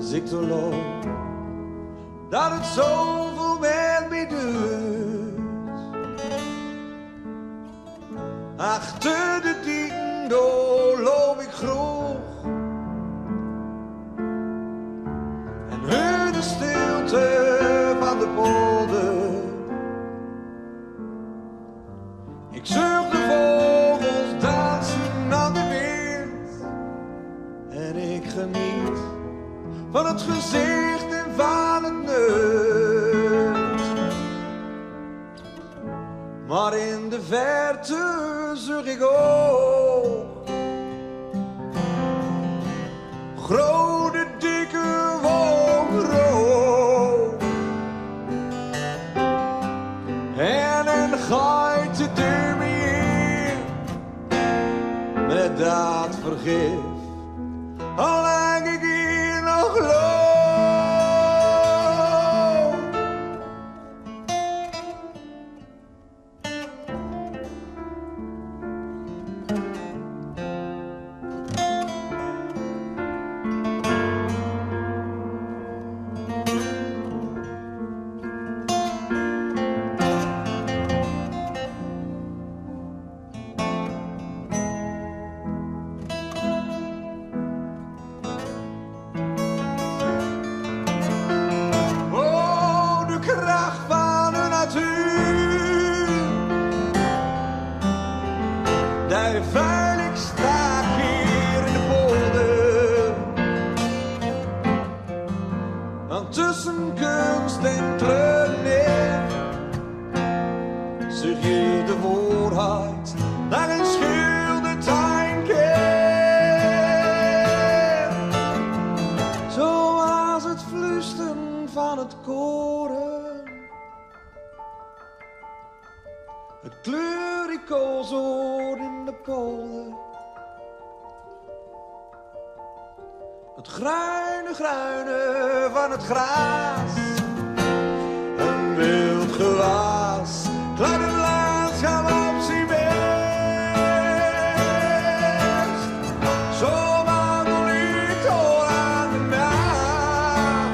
als ik te loop, dat het zoveel met me doet. Achter de dieken door loop ik groeg en hoor de stilte van de polder. Ik zucht de vogels dansen aan de wind en ik geniet van het gezicht en van het neus. Maar in de verte zucht ik ook grote dikke wolkenrook en een geit de deur me in met dat vergif. Al lang ik hier nog loop. Daar veilig sta ik hier in de polder. Want tussen kunst en kleur zeg je de waarheid naar een schilderd keer. Zoals het fluisteren van het koren, het kleurikoolzoor in de polder, het gruine van het gras, een wild gewas, klaar het landschap op zijn best. Zo wandel ik al aan de nacht,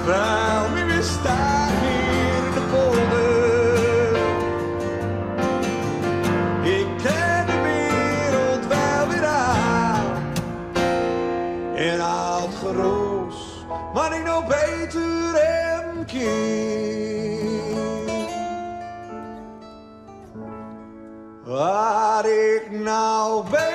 vuil me weer staan hier in de polder. En oud geroos, maar ik nou beter hem kind. Waar ik nou beter